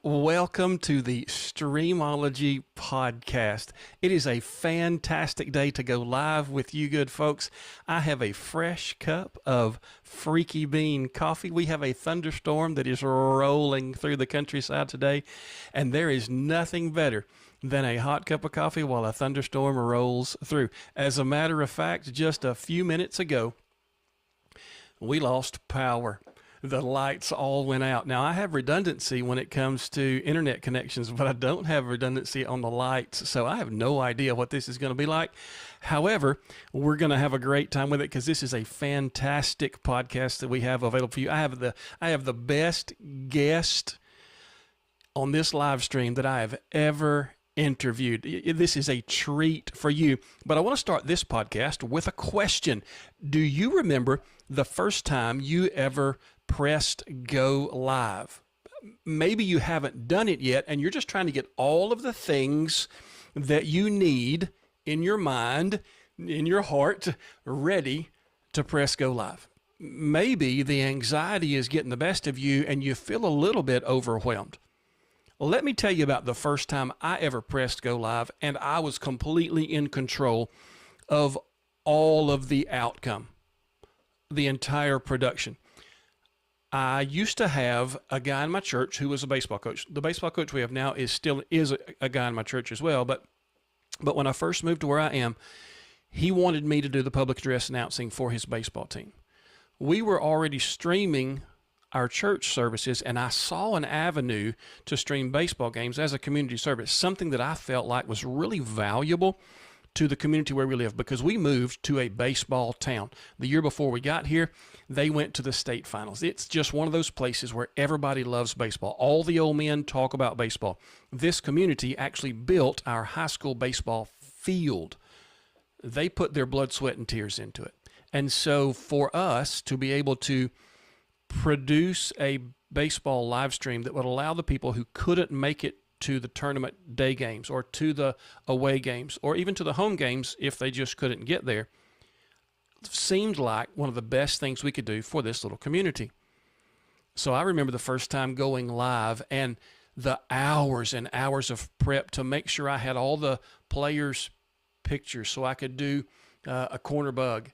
Welcome to the Streamology Podcast. It is a fantastic day to go live with you good folks. I have a fresh cup of Freaky Bean coffee. We have a thunderstorm that is rolling through the countryside today, and there is nothing better than a hot cup of coffee while a thunderstorm rolls through. As a matter of fact, just a few minutes ago, we lost power. The lights all went out. Now, I have redundancy when it comes to internet connections, but I don't have redundancy on the lights, so I have no idea what this is going to be like. However, we're going to have a great time with it because this is a fantastic podcast that we have available for you. I have the best guest on this live stream that I have ever interviewed. This is a treat for you. But I want to start this podcast with a question. Do you remember the first time you ever pressed go live? Maybe you haven't done it yet, and you're just trying to get all of the things that you need in your mind, in your heart, ready to press go live. Maybe the anxiety is getting the best of you, and you feel a little bit overwhelmed. Let me tell you about the first time I ever pressed go live, and I was completely in control of all of the outcome, the entire production. I used to have a guy in my church who was a baseball coach. The baseball coach we have now is a guy in my church as well, but when I first moved to where I am, he wanted me to do the public address announcing for his baseball team. We were already streaming our church services, and I saw an avenue to stream baseball games as a community service, something that I felt like was really valuable to the community where we live, because we moved to a baseball town. The year before we got here, they went to the state finals. It's just one of those places where everybody loves baseball. All the old men talk about baseball. This community actually built our high school baseball field. They put their blood, sweat, and tears into it. And so for us to be able to produce a baseball live stream that would allow the people who couldn't make it to the tournament day games or to the away games or even to the home games if they just couldn't get there, seemed like one of the best things we could do for this little community. So I remember the first time going live and the hours and hours of prep to make sure I had all the players' pictures so I could do a corner bug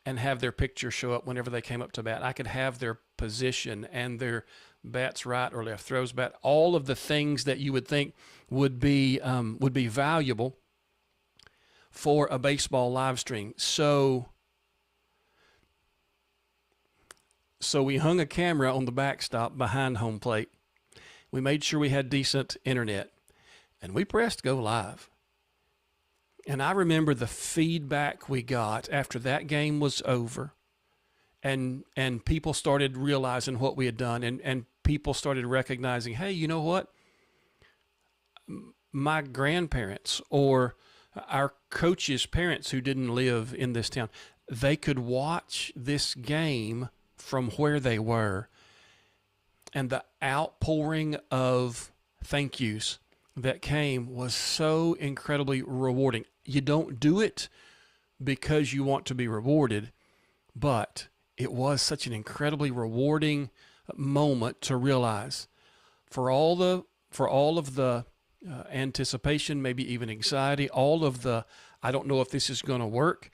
and have their picture show up whenever they came up to bat. I could have their position and their bats right or left, throws bat, all of the things that you would think would be valuable for a baseball live stream. So we hung a camera on the backstop behind home plate. We made sure we had decent internet, and we pressed go live. And I remember the feedback we got after that game was over, and people started realizing what we had done, and people started recognizing, hey, you know what? My grandparents or our coaches' parents who didn't live in this town, they could watch this game from where they were, and the outpouring of thank yous that came was so incredibly rewarding. You don't do it because you want to be rewarded, but it was such an incredibly rewarding moment to realize for all of the anticipation, maybe even anxiety, all of the I don't know if this is going to work,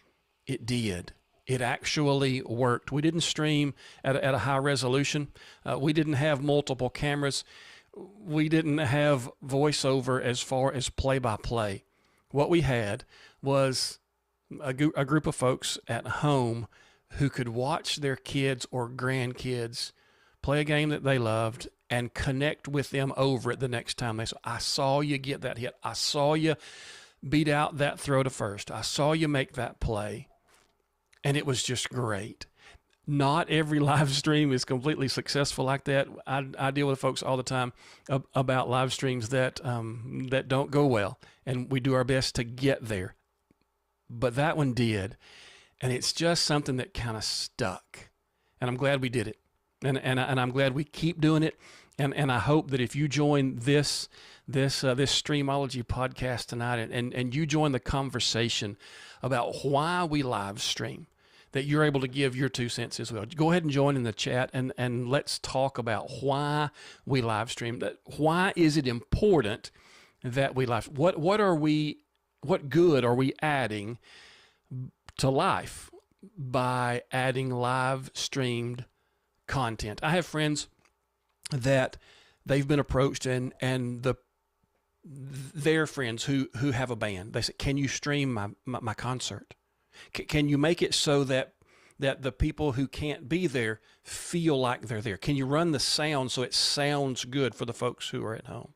it did. It actually worked. We didn't stream at a high resolution. We didn't have multiple cameras. We didn't have voiceover as far as play-by-play. What we had was a group of folks at home who could watch their kids or grandkids play a game that they loved and connect with them over it the next time they saw. I saw you get that hit. I saw you beat out that throw to first. I saw you make that play. And it was just great. Not every live stream is completely successful like that. I deal with folks all the time about live streams that don't go well, and we do our best to get there. But that one did, and it's just something that kind of stuck. And I'm glad we did it, and I'm glad we keep doing it. And I hope that if you join this Streamology podcast tonight, and you join the conversation about why we live stream, that you're able to give your 2 cents as well. Go ahead and join in the chat, and let's talk about why we live stream. Why is it important that we live? What good are we adding to life by adding live streamed content? I have friends that they've been approached, and their friends who have a band, they say, "Can you stream my concert? Can you make it so that the people who can't be there feel like they're there? Can you run the sound so it sounds good for the folks who are at home?"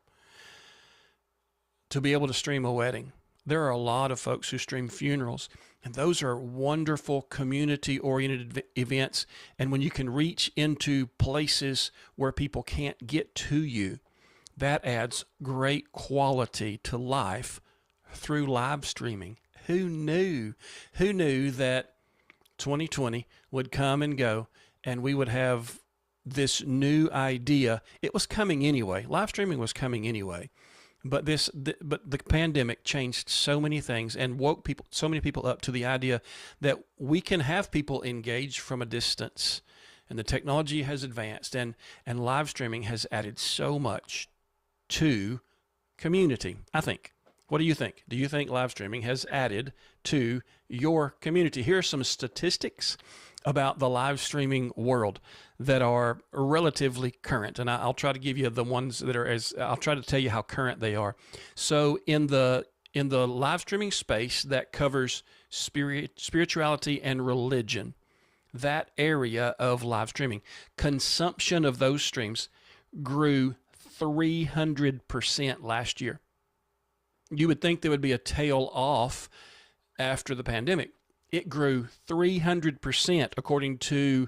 To be able to stream a wedding. There are a lot of folks who stream funerals, and those are wonderful community-oriented events. And when you can reach into places where people can't get to you, that adds great quality to life through live streaming. Who knew? Who knew that 2020 would come and go, and we would have this new idea? It was coming anyway. Live streaming was coming anyway. But the pandemic changed so many things and woke so many people up to the idea that we can have people engaged from a distance, and the technology has advanced, and live streaming has added so much to community, I think. What do you think? Do you think live streaming has added to your community? Here are some statistics about the live streaming world that are relatively current, and I'll try to give you the ones that are I'll try to tell you how current they are. So in the live streaming space that covers spirituality and religion, that area of live streaming, consumption of those streams grew 300% last year. You would think there would be a tail off after the pandemic. It grew 300% according to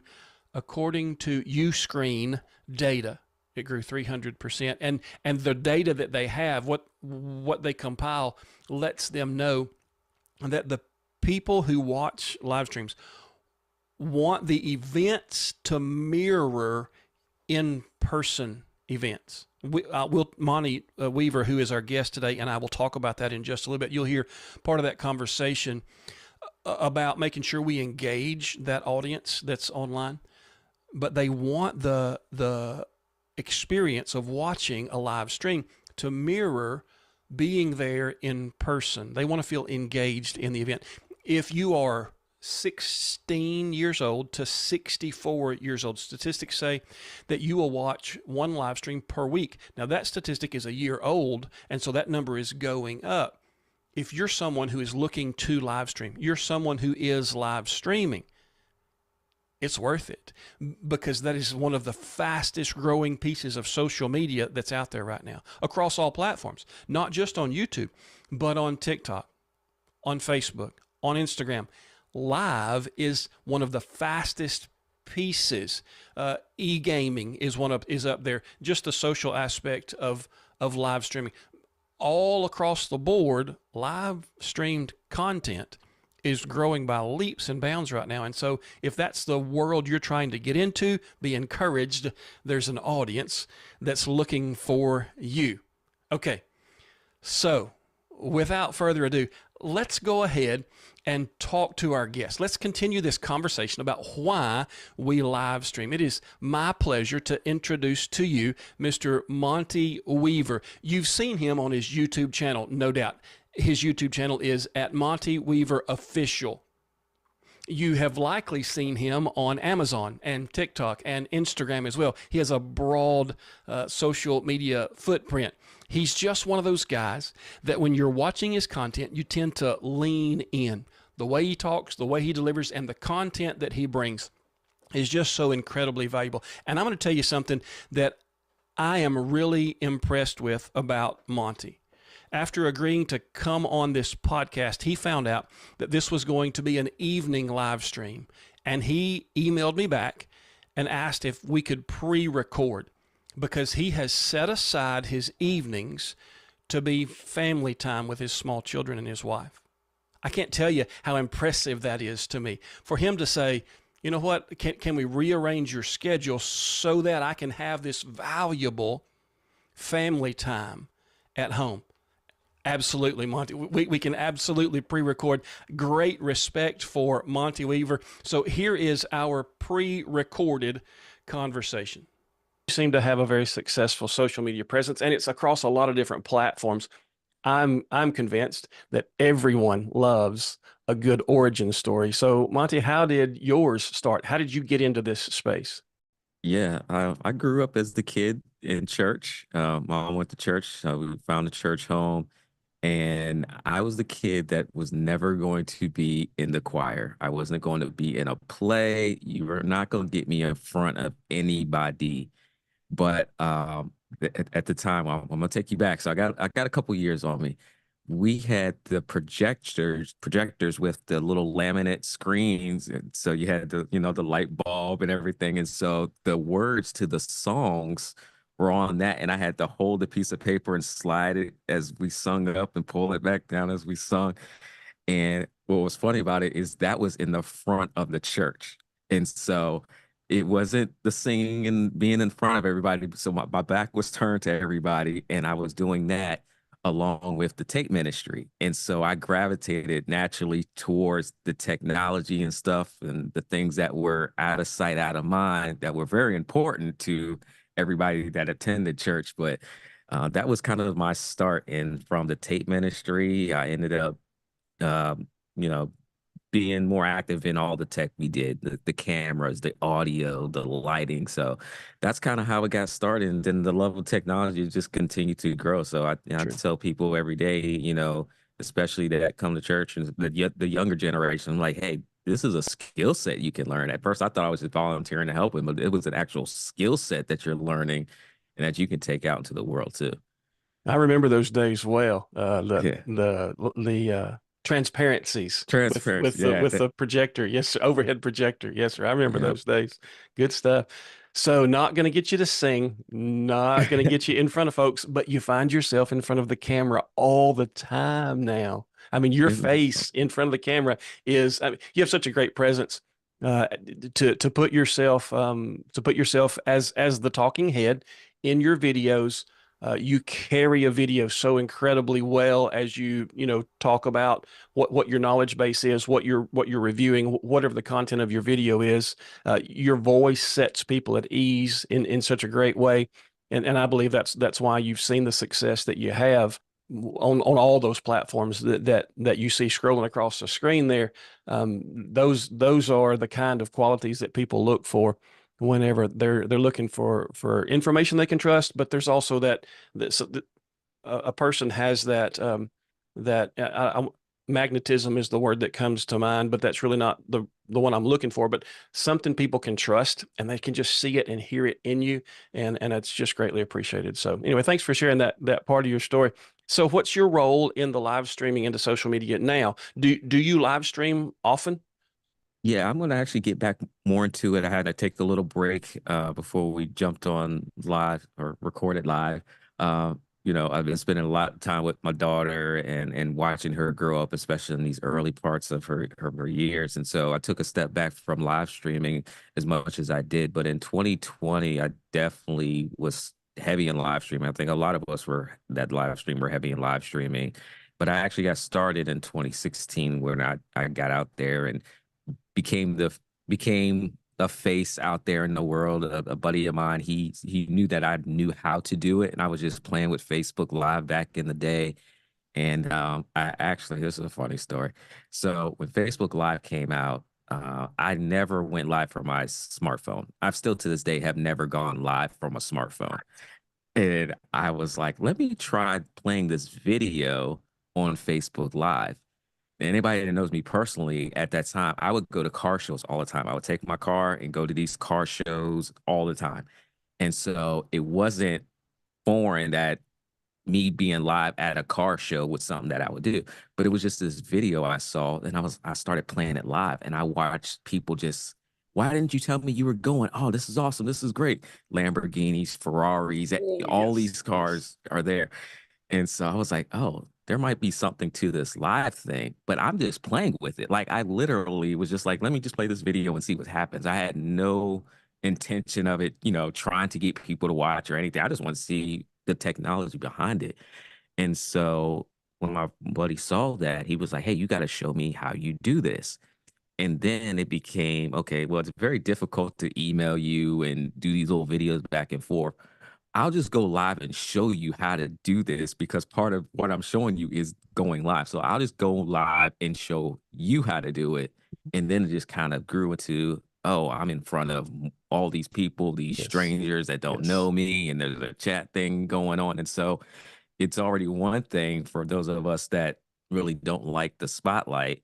Uscreen data. It grew 300%, and the data that they have, what they compile, lets them know that the people who watch live streams want the events to mirror in-person events. Monty Weaver, who is our guest today, and I will talk about that in just a little bit. You'll hear part of that conversation about making sure we engage that audience that's online, but they want the experience of watching a live stream to mirror being there in person. They want to feel engaged in the event. If you are 16 years old to 64 years old, statistics say that you will watch one live stream per week. Now that statistic is a year old, and so that number is going up. If you're someone who is looking to live stream, you're someone who is live streaming, it's worth it, because that is one of the fastest growing pieces of social media that's out there right now across all platforms, not just on YouTube, but on TikTok, on Facebook, on Instagram. Live is one of the fastest pieces. E-gaming is up there. Just the social aspect of live streaming. All across the board, live streamed content is growing by leaps and bounds right now. And so if that's the world you're trying to get into, be encouraged. There's an audience that's looking for you. Okay, so without further ado, let's go ahead and talk to our guest. Let's continue this conversation about why we live stream. It is my pleasure to introduce to you Mr. Monty Weaver. You've seen him on his YouTube channel, no doubt. His YouTube channel is at Monty Weaver Official. You have likely seen him on Amazon and TikTok and Instagram as well. He has a broad social media footprint. He's just one of those guys that when you're watching his content, you tend to lean in. The way he talks, the way he delivers, and the content that he brings is just so incredibly valuable. And I'm going to tell you something that I am really impressed with about Monty. After agreeing to come on this podcast, he found out that this was going to be an evening live stream. And he emailed me back and asked if we could pre-record, because he has set aside his evenings to be family time with his small children and his wife. I can't tell you how impressive that is to me. For him to say, you know what, can we rearrange your schedule so that I can have this valuable family time at home? Absolutely, Monty. We can absolutely pre record. Great respect for Monty Weaver. So here is our pre recorded conversation. You seem to have a very successful social media presence, and it's across a lot of different platforms. I'm convinced that everyone loves a good origin story. So, Monty, how did yours start? How did you get into this space? Yeah, I grew up as the kid in church. Mom went to church, so we found a church home, and I was the kid that was never going to be in the choir. I wasn't going to be in a play. You were not going to get me in front of anybody. But at the time, I'm gonna take you back. So I got a couple years on me. We had the projectors with the little laminate screens, and so you had the light bulb and everything. And so the words to the songs were on that, and I had to hold a piece of paper and slide it as we sung up and pull it back down as we sung. And what was funny about it is that was in the front of the church. And so it wasn't the singing and being in front of everybody. So my back was turned to everybody, and I was doing that along with the tape ministry. And so I gravitated naturally towards the technology and stuff and the things that were out of sight, out of mind, that were very important to everybody that attended church. But that was kind of my start in from the tape ministry. I ended up um, you know, being more active in all the tech we did, the cameras, the audio, the lighting. So that's kind of how it got started. And then the level of technology just continued to grow. So I True. tell people every day, especially that come to church and the younger generation, I'm like, hey, this is a skill set you can learn. At first, I thought I was just volunteering to help them, but it was an actual skill set that you're learning and that you can take out into the world too. I remember those days well. Yeah. The transparencies Transparency. Yeah. with the projector, yes, sir, overhead projector, yes, sir. I remember Yeah. those days. Good stuff. So, not going to get you to sing, not going to get you in front of folks, but you find yourself in front of the camera all the time now. I mean, your face in front of the camera is. I mean, you have such a great presence. Uh, to put yourself as the talking head in your videos. You carry a video so incredibly well as you talk about what your knowledge base is, what you're reviewing, whatever the content of your video is. Your voice sets people at ease in such a great way, and I believe that's why you've seen the success that you have on all those platforms that you see scrolling across the screen there. Those are the kind of qualities that people look for whenever they're looking for information they can trust. But there's also that a person has that magnetism is the word that comes to mind, but that's really not the one I'm looking for. But something people can trust, and they can just see it and hear it in you, and it's just greatly appreciated. So anyway, thanks for sharing that part of your story. So what's your role in the live streaming into social media now? Do you live stream often? Yeah, I'm gonna actually get back more into it. I had to take a little break before we jumped on live or recorded live. I've been spending a lot of time with my daughter and watching her grow up, especially in these early parts of her years. And so I took a step back from live streaming as much as I did. But in 2020, I definitely was heavy in live streaming. I think a lot of us were that live stream were heavy in live streaming. But I actually got started in 2016 when I got out there and became a face out there in the world. A buddy of mine, he knew that I knew how to do it, and I was just playing with Facebook Live back in the day. And I actually, this is a funny story. So when Facebook Live came out, I never went live from my smartphone. I've still to this day have never gone live from a smartphone. And I was like, let me try playing this video on Facebook Live. Anybody that knows me personally at that time, I would go to car shows all the time. I would take my car and go to these car shows all the time. And so it wasn't foreign that me being live at a car show was something that I would do. But it was just this video I saw, and I started playing it live, and I watched people just, why didn't you tell me you were going? Oh, this is awesome. This is great. Lamborghinis, Ferraris, Oh, all yes, these yes. cars are there. And so I was like, oh, there might be something to this live thing, but I'm just playing with it. Like I literally was just like, let me just play this video and see what happens. I had no intention of it, trying to get people to watch or anything. I just want to see the technology behind it. And so when my buddy saw that, he was like, "Hey, you got to show me how you do this." And then it became, okay, well, it's very difficult to email you and do these little videos back and forth. I'll just go live and show you how to do this because part of what I'm showing you is going live. So I'll just go live and show you how to do it. And then it just kind of grew into, oh, I'm in front of all these people, these Yes. strangers that don't Yes. know me, and there's a chat thing going on. And so it's already one thing for those of us that really don't like the spotlight.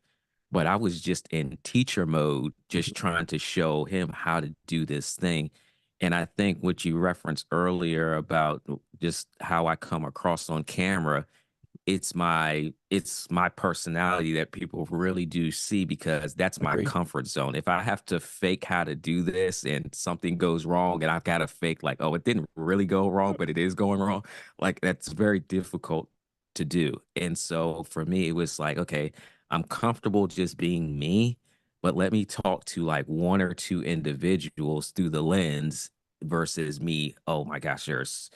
But I was just in teacher mode, just trying to show him how to do this thing. And I think what you referenced earlier about just how I come across on camera, it's my personality that people really do see because that's my Agreed. comfort zone. If I have to fake how to do this and something goes wrong and I've got to fake like, oh, it didn't really go wrong, but it is going wrong, like that's very difficult to do. And so for me, it was like, okay, I'm comfortable just being me, but let me talk to like one or two individuals through the lens versus me. Oh my gosh, there's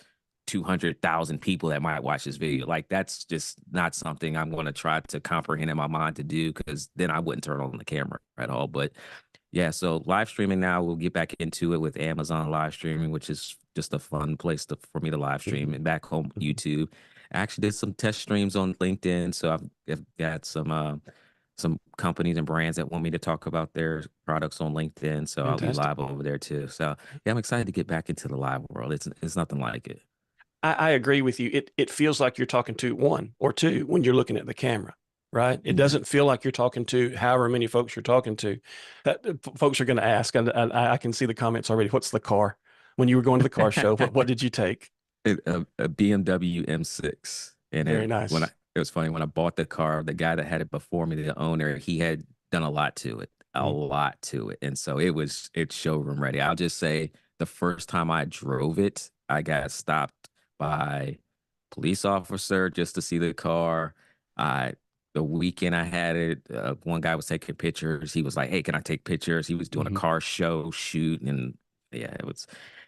200,000 people that might watch this video. Like that's just not something I'm going to try to comprehend in my mind to do because then I wouldn't turn on the camera at all. But yeah, so live streaming now, we'll get back into it with Amazon live streaming, which is just a fun place for me to live stream. Mhm. And back home, Mhm. YouTube. I actually did some test streams on LinkedIn. So I've got some companies and brands that want me to talk about their products on LinkedIn. So I'll be Fantastic. live over there too. So yeah, I'm excited to get back into the live world. It's nothing like it. I agree with you. It feels like you're talking to one or two when you're looking at the camera, right? It Mhm. doesn't feel like you're talking to however many folks you're talking to. That folks are going to ask, and I can see the comments already. What's the car? When you were going to the car show, what did you take? A BMW M6, and Very nice. it was funny when I bought the car, the guy that had it before me, the owner, he had done a Mhm. lot to it, and so it's showroom ready. I'll just say the first time I drove it, I got stopped by police officer just to see the car. I the weekend I had it, one guy was taking pictures. He was like, "Hey, can I take pictures?" He was doing a Mhm. car show shoot, and yeah,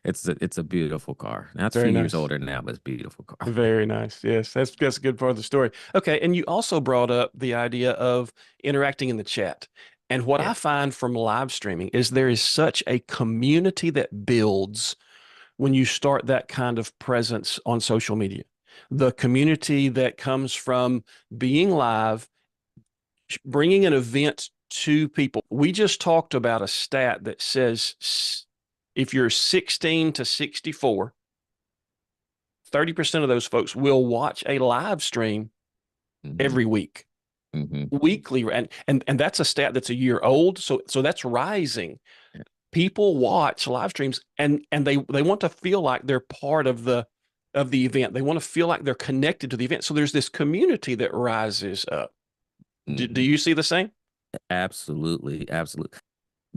it's a beautiful car. Now it's a Very few years nice. older now, but it's a beautiful car. Very nice. Yes, that's a good part of the story. Okay, and you also brought up the idea of interacting in the chat. And what Yeah. I find from live streaming is there is such a community that builds when you start that kind of presence on social media. The community that comes from being live, bringing an event to people. We just talked about a stat that says if you're 16 to 64, 30% of those folks will watch a live stream Hmm. every week, Hmm. weekly, and that's a stat that's a year old. So that's rising. People watch live streams and they want to feel like they're part of the event. They want to feel like they're connected to the event. So there's this community that rises up. Do Hmm. you see the same? Absolutely. Absolutely.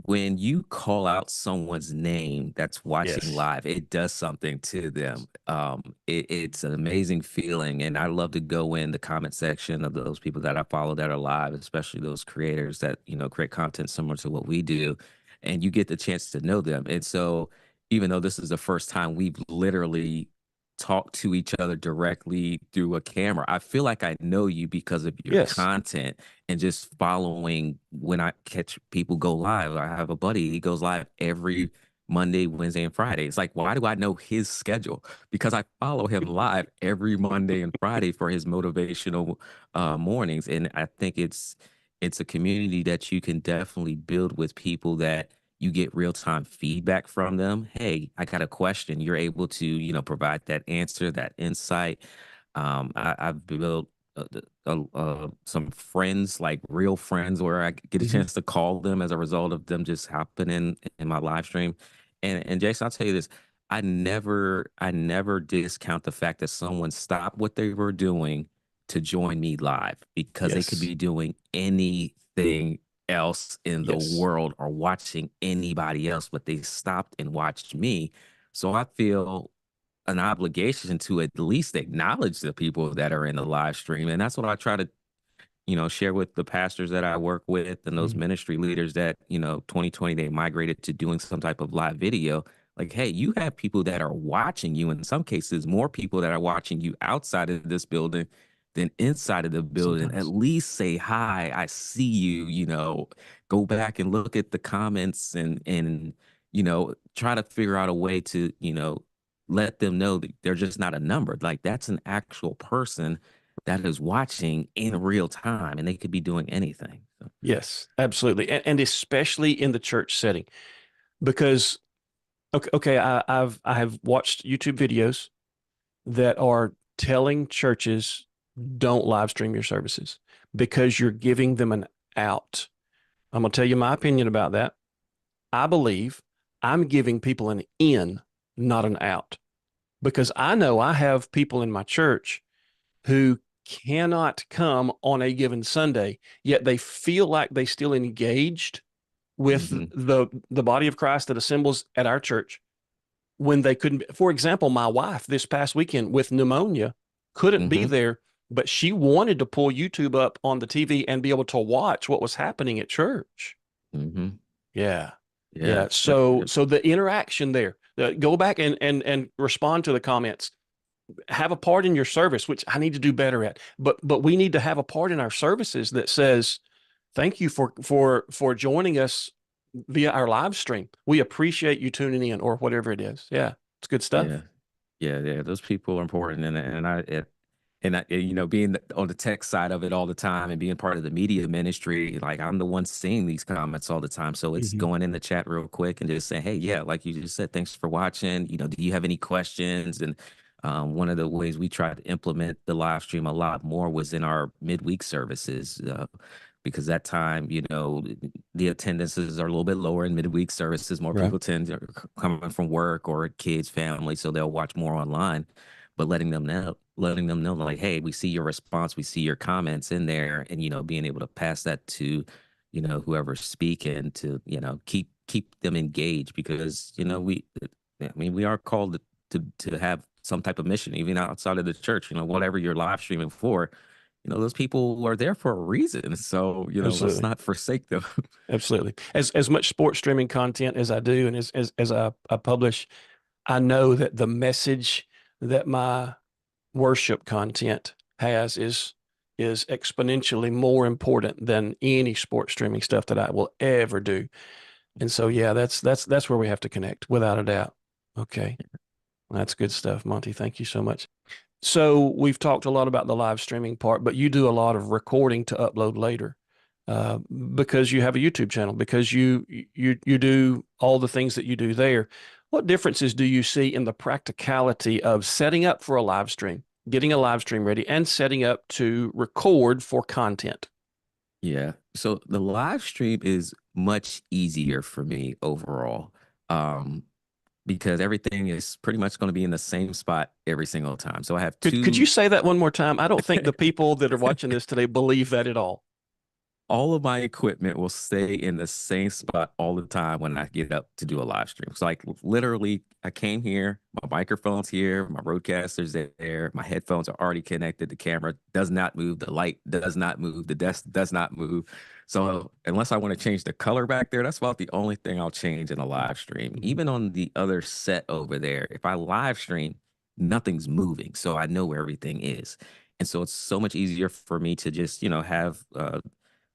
When you call out someone's name that's watching Yes. live, it does something to them. It's an amazing feeling, and I love to go in the comment section of those people that I follow that are live, especially those creators that create content similar to what we do, and you get the chance to know them. And so, even though this is the first time we've literally talked to each other directly through a camera, I feel like I know you because of your Yes. content and just following when I catch people go live. I have a buddy, he goes live every Monday, Wednesday, and Friday. It's like, why do I know his schedule? Because I follow him live every Monday and Friday for his motivational mornings. And I think it's a community that you can definitely build with people that you get real time feedback from them. Hey, I got a question. You're able to, provide that answer, that insight. I've built some friends, like real friends, where I get a Mhm. chance to call them as a result of them just hopping in my live stream. And Jason, I'll tell you this: I never discount the fact that someone stopped what they were doing to join me live because they could Yes. be doing anything else in the Yes. world or watching anybody else, but they stopped and watched me. So I feel an obligation to at least acknowledge the people that are in the live stream. And that's what I try to, share with the pastors that I work with and those Mhm. ministry leaders that, 2020, they migrated to doing some type of live video. Like, hey, you have people that are watching you. In some cases, more people that are watching you outside of this building then inside of the building, at Sometimes. least say hi, I see you, go back and look at the comments and try to figure out a way to, let them know that they're just not a number. Like that's an actual person that is watching in real time and they could be doing anything. So, Yes, absolutely. And especially in the church setting, because okay, I have watched YouTube videos that are telling churches don't live stream your services because you're giving them an out. I'm going to tell you my opinion about that. I believe I'm giving people an in, not an out, because I know I have people in my church who cannot come on a given Sunday, yet they feel like they still engaged with mhm, the body of Christ that assembles at our church when they couldn't. For example, my wife this past weekend with pneumonia couldn't be mhm, there, but she wanted to pull YouTube up on the TV and be able to watch what was happening at church. mhm. Yeah. Yeah. Yeah. So the interaction there, go back and respond to the comments. Have a part in your service, which I need to do better at. But we need to have a part in our services that says, thank you for joining us via our live stream. We appreciate you tuning in or whatever it is. Yeah. It's good stuff. Yeah. Yeah, yeah, those people are important, being on the tech side of it all the time and being part of the media ministry, like I'm the one seeing these comments all the time. So it's Mhm. going in the chat real quick and just saying, hey, yeah, like you just said, thanks for watching. Do you have any questions? And one of the ways we tried to implement the live stream a lot more was in our midweek services. Because that time, the attendances are a little bit lower in midweek services. More Right. people tend to coming from work or kids, family, so they'll watch more online. But letting them know, like, hey, we see your response, we see your comments in there, and being able to pass that to, whoever's speaking to, keep them engaged because I mean, we are called to have some type of mission, even outside of the church. Whatever you're live streaming for, those people are there for a reason. So, let's Absolutely. not forsake them. Absolutely. As much sports streaming content as I do and as I publish, I know that the message that my worship content has is exponentially more important than any sports streaming stuff that I will ever do. And so yeah, that's where we have to connect without a doubt. Okay. That's good stuff, Monty. Thank you so much. So we've talked a lot about the live streaming part, but you do a lot of recording to upload later, uh, because you have a YouTube channel, because you do all the things that you do there. What differences do you see in the practicality of setting up for a live stream, getting a live stream ready, and setting up to record for content? Yeah. So the live stream is much easier for me overall. Um, because everything is pretty much going to be in the same spot every single time. So I have Could you two. say that one more time? I don't think the people that are watching this today believe that at all. All of my equipment will stay in the same spot all the time when I get up to do a live stream. So like literally I came here, my microphone's here, my roadcaster's there, my headphones are already connected, the camera does not move, the light does not move, the desk does not move. So unless I want to change the color back there, that's about the only thing I'll change in a live stream. Mhm. Even on the other set over there, if I live stream, nothing's moving. So I know where everything is. And so it's so much easier for me to just, have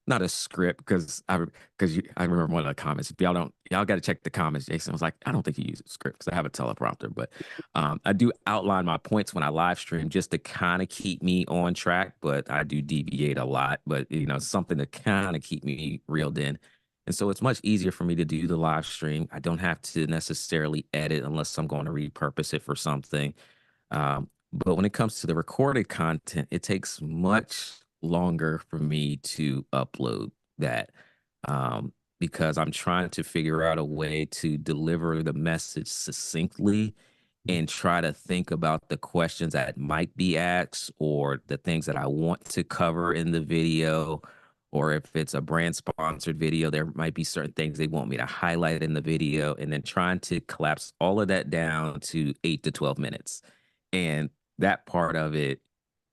not a script I remember one of the comments. If y'all got to check the comments. Jason was like, I don't think he uses script because I have a teleprompter, but I do outline my points when I live stream just to kind of keep me on track. But I do deviate a lot, but something to kind of keep me reeled in. And so it's much easier for me to do the live stream. I don't have to necessarily edit unless I'm going to repurpose it for something. But when it comes to the recorded content, it takes much longer for me to upload that because I'm trying to figure out a way to deliver the message succinctly and try to think about the questions that might be asked or the things that I want to cover in the video. Or if it's a brand sponsored video, there might be certain things they want me to highlight in the video, and then trying to collapse all of that down to 8 to 12 minutes. And that part of it,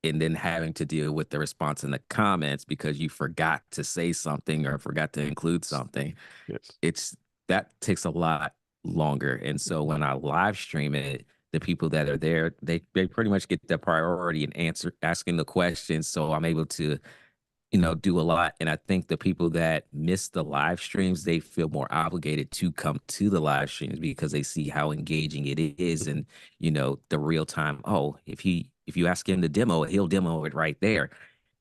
and then having to deal with the response in the comments because you forgot to say something or forgot to include something, Yes. it's that takes a lot longer. And so when I live stream it, the people that are there, they pretty much get the priority and asking the questions. So I'm able to, do a lot. And I think the people that miss the live streams, they feel more obligated to come to the live streams because they see how engaging it is. And, the real time, oh, if you ask him to demo it, he'll demo it right there.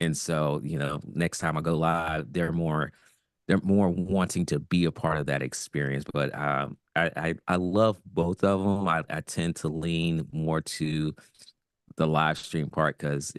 And so, next time I go live, they're more wanting to be a part of that experience. But I love both of them. I tend to lean more to the live stream part because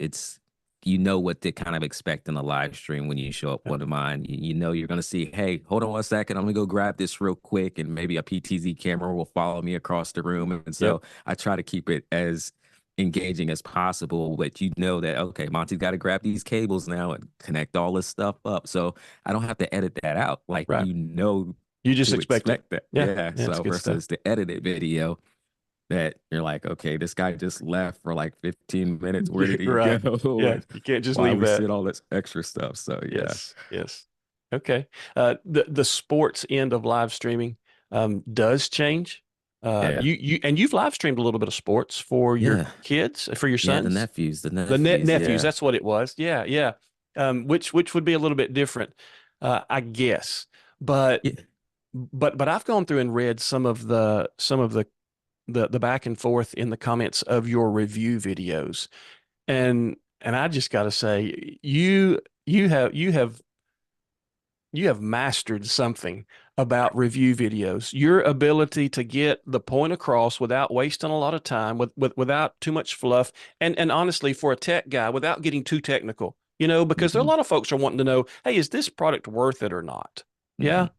what to kind of expect in a live stream when you show up one of mine. You're going to see, hey, hold on one second. I'm going to go grab this real quick. And maybe a PTZ camera will follow me across the room. And so I try to keep it as engaging as possible, but that, okay, Monty's got to grab these cables now and connect all this stuff up. So I don't have to edit that out. Like, Right. You just to expect that. Yeah. Yeah. So versus the edited video that you're like, okay, this guy just left for like 15 minutes. Where did he Right. go? Yeah. You can't just Why leave we that. said all this extra stuff. So yeah. Yes. Okay. The sports end of live streaming does change. Yeah. You've live streamed a little bit of sports for your kids, for your Yeah, sons. the nephews, Nephews. yeah. That's what it was. Yeah. Which would be a little bit different, I guess. But Yeah. but I've gone through and read some of the back and forth in the comments of your review videos, and I just got to say, you have mastered something about review videos. Your ability to get the point across without wasting a lot of time, without too much fluff, and honestly, for a tech guy, without getting too technical, because there are a lot of folks are wanting to know, hey, is this product worth it or not? Yeah.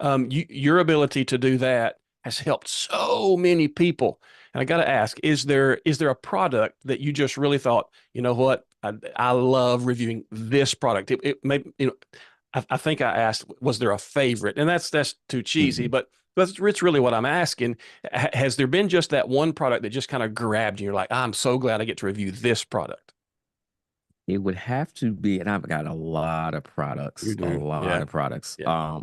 Your ability to do that has helped so many people. And I got to ask, is there a product that you just really thought, you know what, I love reviewing this product? It may, I think I asked, was there a favorite? And that's too cheesy, but it's really what I'm asking. Has there been just that one product that just kind of grabbed you? You're like, I'm so glad I get to review this product. It would have to be, and I've got a lot of products, You do. of products. Yeah.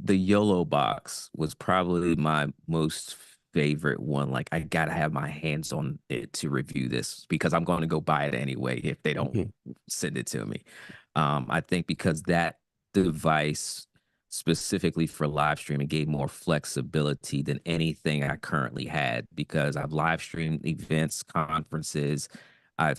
The YOLO box was probably my most favorite one. Like, I gotta have my hands on it to review this because I'm going to go buy it anyway if they don't send it to me. I think because that device specifically for live streaming gave more flexibility than anything I currently had because I've live streamed events, conferences. I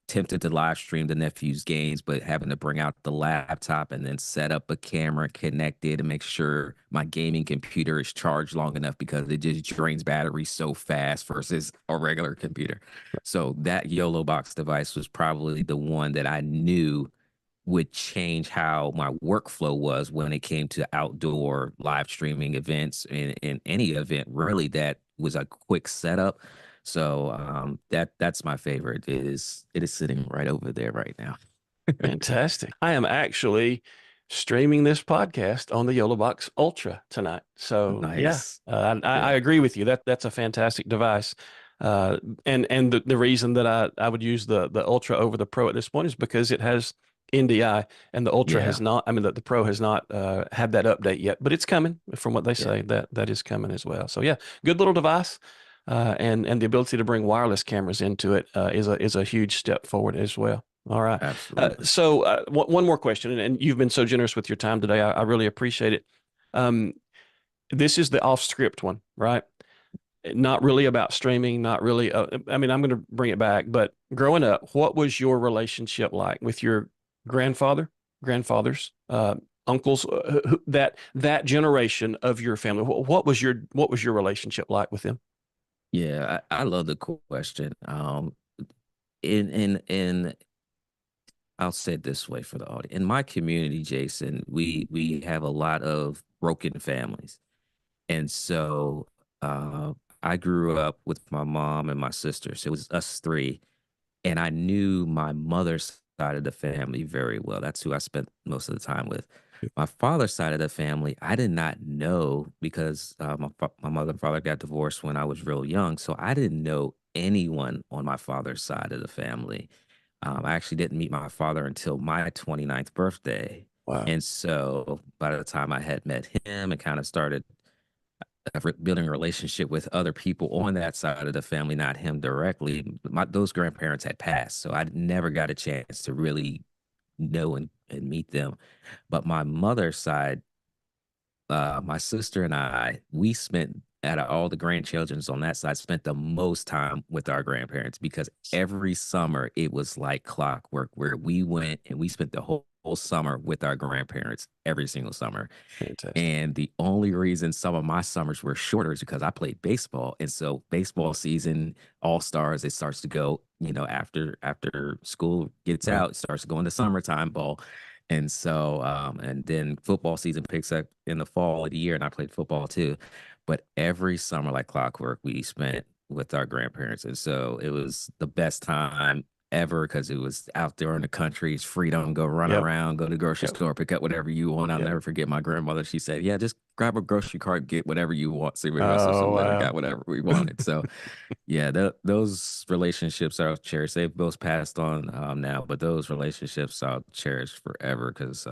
attempted to live stream the nephew's games, but having to bring out the laptop and then set up a camera, connect it, and make sure my gaming computer is charged long enough because it just drains battery so fast versus a regular computer. So that YOLO box device was probably the one that I knew would change how my workflow was when it came to outdoor live streaming events in any event really that was a quick setup. So that's my favorite. It is sitting right over there right now. Fantastic. I am actually streaming this podcast on the YOLO Box Ultra tonight. So Nice. I agree with you. That's a fantastic device. And the reason that I would use the Ultra over the Pro at this point is because it has NDI and the Ultra has not. I mean, the Pro has not had that update yet, but it's coming. From what they say, that is coming as well. So yeah, good little device. And the ability to bring wireless cameras into it is a huge step forward as well. All right. Absolutely. So one more question, and you've been so generous with your time today. I really appreciate it. This is the off script one, right? Not really about streaming, not really. I mean, I'm going to bring it back, but growing up, what was your relationship like with your grandfathers, uncles, that generation of your family? What was your relationship like with them? Yeah, I love the question. In I'll say it this way for the audience. In my community, Jason, we have a lot of broken families. And so I grew up with my mom and my sisters. It was us three. And I knew my mother's side of the family very well. That's who I spent most of the time with. My father's side of the family, I did not know because my mother and father got divorced when I was real young. So I didn't know anyone on my father's side of the family. I actually didn't meet my father until my 29th birthday. Wow. And so by the time I had met him and kind of started building a relationship with other people on that side of the family, not him directly. Those grandparents had passed, so I never got a chance to really know and meet them. But my mother's side, my sister and I, we spent out of all the grandchildrens on that side, spent the most time with our grandparents because every summer it was like clockwork where we went and we spent the whole summer with our grandparents every single summer. Fantastic. And the only reason some of my summers were shorter is because I played baseball. And so baseball season, all stars, it starts to go, after school gets Right. out, it starts to go into summertime ball. And so, and then football season picks up in the fall of the year, and I played football too. But every summer, like clockwork, we spent with our grandparents. And so it was the best time ever because it was out there in the country. It's freedom, go run Yep. around, go to the grocery Yep. store, pick up whatever you want. I'll Yep. never forget my grandmother. She said, yeah, just grab a grocery cart, get whatever you want. See, the rest of us Oh, later wow. got whatever we wanted. So yeah, those relationships I'll cherish. They've both passed on now, but those relationships I'll cherish forever because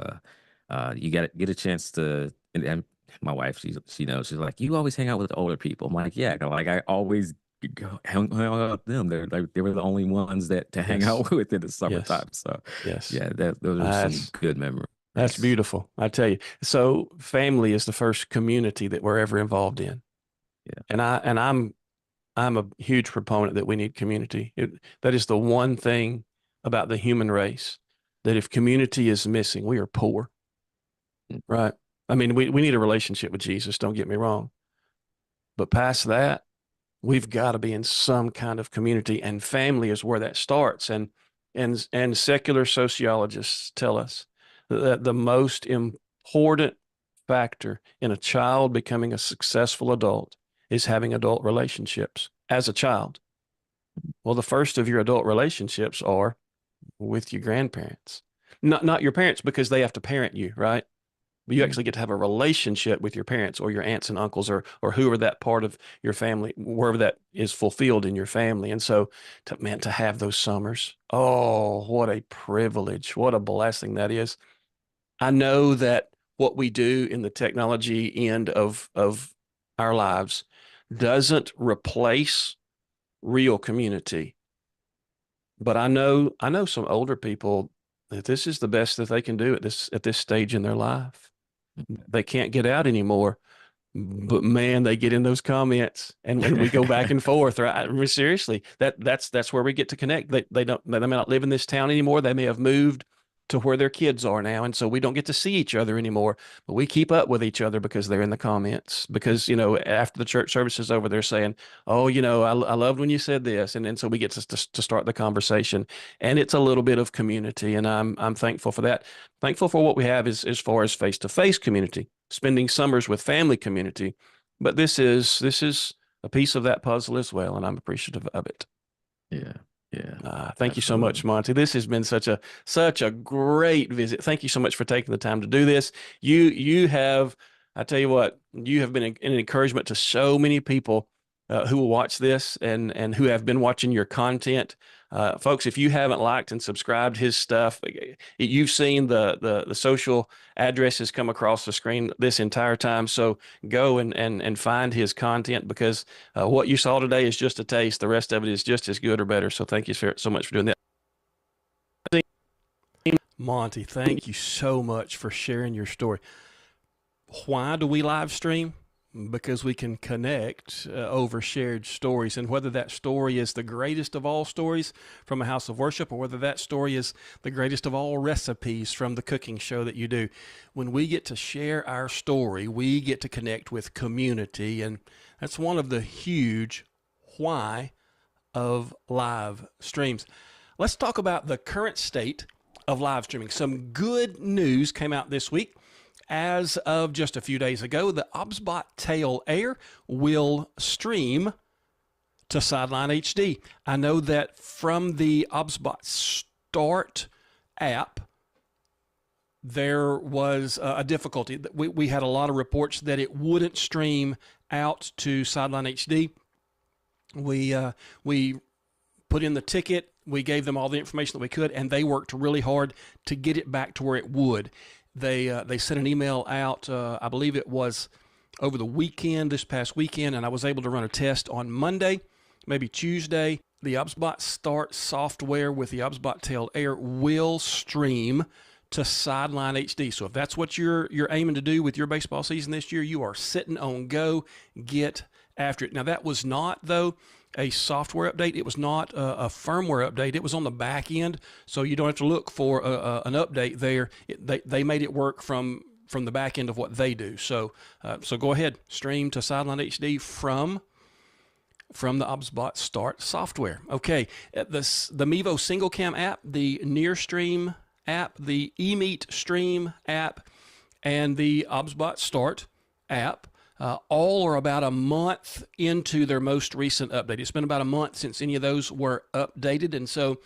you get a chance to. And my wife, she knows. She's like, you always hang out with the older people. I'm like, yeah, like I always hang out with them. They were the only ones that to hang Yes. out with in the Yes. summertime. So Yes. yeah, those are some That's good memories. that's beautiful. I tell you. So family is the first community that we're ever involved in. Yeah. And I'm a huge proponent that we need community. That is the one thing about the human race that if community is missing, we are poor, right? I mean, we need a relationship with Jesus, don't get me wrong. But past that, we've got to be in some kind of community, and family is where that starts. And secular sociologists tell us that the most important factor in a child becoming a successful adult is having adult relationships as a child. Well, the first of your adult relationships are with your grandparents. Not your parents because they have to parent you, right? But you Mm. actually get to have a relationship with your parents or your aunts and uncles or whoever that part of your family, wherever that is fulfilled in your family. And so to have those summers, oh, what a privilege, what a blessing that is. I know that what we do in the technology end of our lives doesn't replace real community. But I know some older people that this is the best that they can do at this stage in their life. They can't get out anymore. But man, they get in those comments and when we go back and forth, right? I mean, seriously, that's where we get to connect. They may not live in this town anymore. They may have moved to where their kids are now. And so we don't get to see each other anymore, but we keep up with each other because they're in the comments. Because, after the church service is over, they're saying, oh, I loved when you said this. And so we get to start the conversation. And it's a little bit of community. And I'm thankful for that. Thankful for what we have as far as face-to-face community, spending summers with family community. But this is a piece of that puzzle as well, and I'm appreciative of it. Yeah, yeah, Thank you so much, absolutely. Monty. This has been such a great visit. Thank you so much for taking the time to do this. You have, I tell you what, you have been an encouragement to so many people who will watch this and who have been watching your content. Folks, if you haven't liked and subscribed his stuff, you've seen the social addresses come across the screen this entire time. So go and find his content because what you saw today is just a taste. The rest of it is just as good or better. So thank you so much for doing that. Monty, thank you so much for sharing your story. Why do we live stream? Because we can connect over shared stories. And whether that story is the greatest of all stories from a house of worship, or whether that story is the greatest of all recipes from the cooking show that you do, when we get to share our story, we get to connect with community. And that's one of the huge why of live streams. Let's talk about the current state of live streaming. Some good news came out this week. As of just a few days ago, the OBSBot Tail Air will stream to Sideline HD. I know that from the OBSBot Start app, there was a difficulty. We had a lot of reports that it wouldn't stream out to Sideline HD. We put in the ticket. We gave them all the information that we could, and they worked really hard to get it back to where it would. They sent an email out. I believe it was over the weekend, this past weekend, and I was able to run a test on Monday, maybe Tuesday. The OBSBot Start software with the OBSBot Tailed Air will stream to Sideline HD. So if that's what you're aiming to do with your baseball season this year, you are sitting on go. Get after it. Now, that was not, though, a software update. It was not a firmware update. It was on the back end, so you don't have to look for an update there. They made it work from the back end of what they do. So go ahead, stream to Sideline HD from the OBSBot Start software. Okay, the Mevo Single Cam app, the Nearstream app, the eMeet Stream app, and the OBSBot Start app all are about a month into their most recent update. It's been about a month since any of those were updated, and so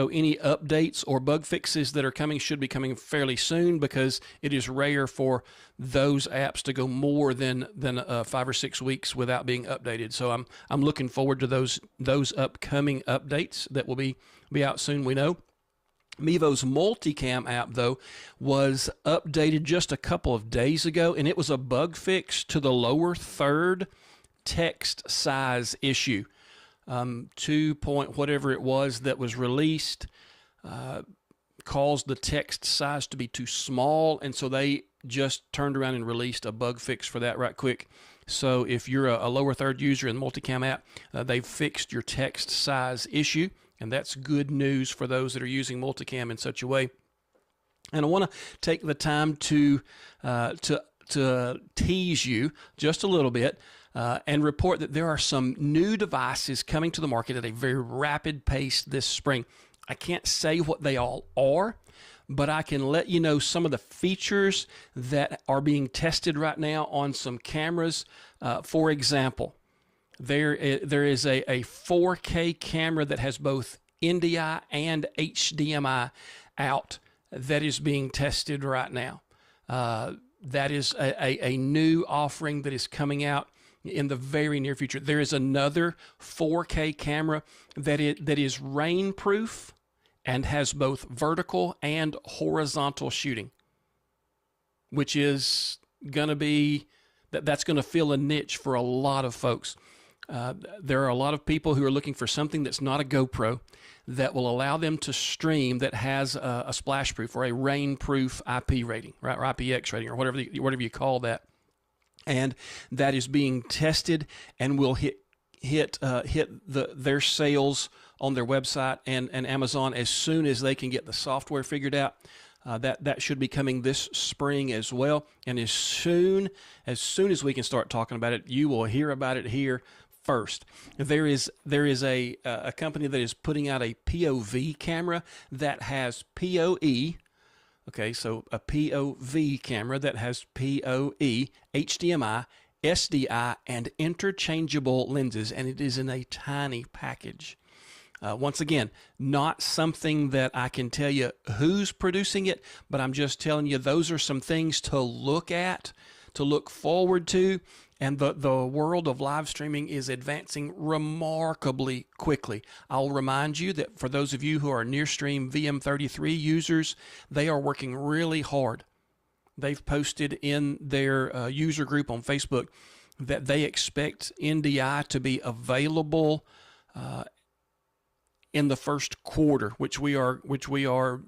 any updates or bug fixes that are coming should be coming fairly soon, because it is rare for those apps to go more than 5 or 6 weeks without being updated. So I'm looking forward to those upcoming updates that will be out soon, we know. Mevo's multicam app, though, was updated just a couple of days ago, and it was a bug fix to the lower third text size issue. 2 point whatever it was that was released caused the text size to be too small, and so they just turned around and released a bug fix for that right quick. So if you're a lower third user in the multicam app, they've fixed your text size issue, and that's good news for those that are using multicam in such a way. And I want to take the time to tease you just a little bit and report that there are some new devices coming to the market at a very rapid pace this spring. I can't say what they all are, but I can let you know some of the features that are being tested right now on some cameras. For example, there is a 4K camera that has both NDI and HDMI out that is being tested right now. That is a new offering that is coming out in the very near future. There is another 4K camera that is rainproof and has both vertical and horizontal shooting, which is going to be, that's going to fill a niche for a lot of folks. There are a lot of people who are looking for something that's not a GoPro that will allow them to stream, that has a splash proof or a rainproof IP rating, right, or IPX rating, or whatever you call that. And that is being tested and will hit their sales on their website and Amazon as soon as they can get the software figured out. That should be coming this spring as well. And as soon as we can start talking about it, you will hear about it here first. There is a company that is putting out a POV camera that has PoE. Okay, so a POV camera that has PoE, HDMI, SDI, and interchangeable lenses, and it is in a tiny package. Once again, not something that I can tell you who's producing it, but I'm just telling you those are some things to look at, to look forward to, and the world of live streaming is advancing remarkably quickly. I'll remind you that for those of you who are Nearstream VM33 users, they are working really hard. They've posted in their user group on Facebook that they expect NDI to be available in the first quarter, which we are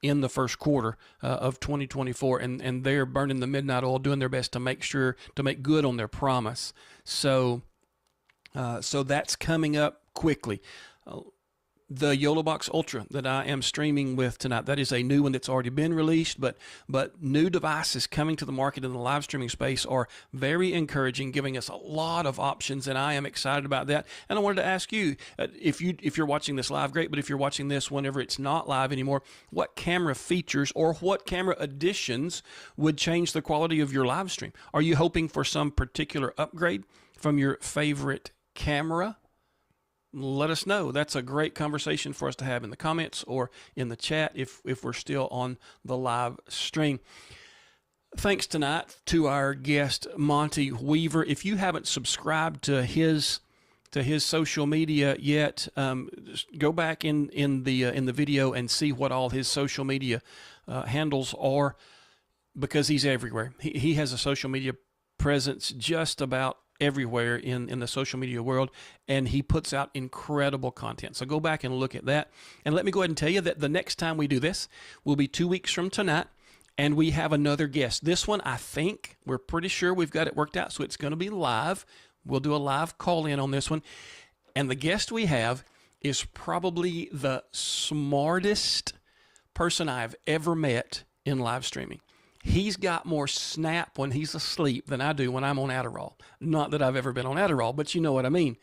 in the first quarter of 2024, and they're burning the midnight oil, doing their best to make good on their promise. So that's coming up quickly. The YOLObox Ultra that I am streaming with tonight, that is a new one that's already been released, but new devices coming to the market in the live streaming space are very encouraging, giving us a lot of options, and I am excited about that. And I wanted to ask you, if you're watching this live, great, but if you're watching this whenever it's not live anymore, what camera features or what camera additions would change the quality of your live stream? Are you hoping for some particular upgrade from your favorite camera? Let us know. That's a great conversation for us to have in the comments or in the chat if we're still on the live stream. Thanks tonight to our guest, Monty Weaver. If you haven't subscribed to his social media yet, just go back in the video and see what all his social media handles are, because he's everywhere. He has a social media presence just about everywhere in the social media world, and he puts out incredible content. So go back and look at that. And let me go ahead and tell you that the next time we do this will be 2 weeks from tonight, and we have another guest. This one, I think, we're pretty sure we've got it worked out, so it's going to be live. We'll do a live call-in on this one. And the guest we have is probably the smartest person I've ever met in live streaming. He's got more snap when he's asleep than I do when I'm on Adderall. Not that I've ever been on Adderall, but you know what I mean.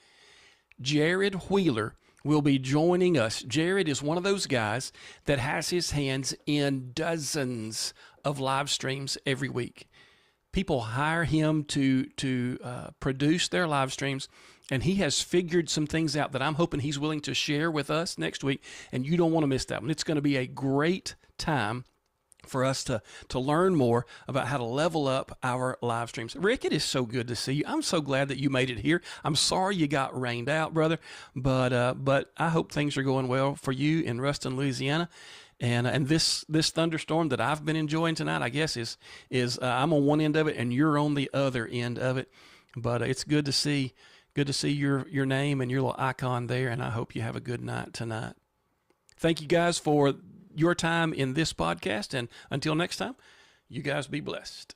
Jared Wheeler will be joining us. Jared is one of those guys that has his hands in dozens of live streams every week. People hire him to produce their live streams, and he has figured some things out that I'm hoping he's willing to share with us next week, and you don't want to miss that one. It's going to be a great time for us to learn more about how to level up our live streams. Rick, it is so good to see you. I'm so glad that you made it here. I'm sorry you got rained out, brother, but I hope things are going well for you in Ruston, Louisiana. And this thunderstorm that I've been enjoying tonight, I guess, is I'm on one end of it and you're on the other end of it. But it's good to see your name and your little icon there, and I hope you have a good night tonight. Thank you guys for your time in this podcast, and until next time, you guys be blessed.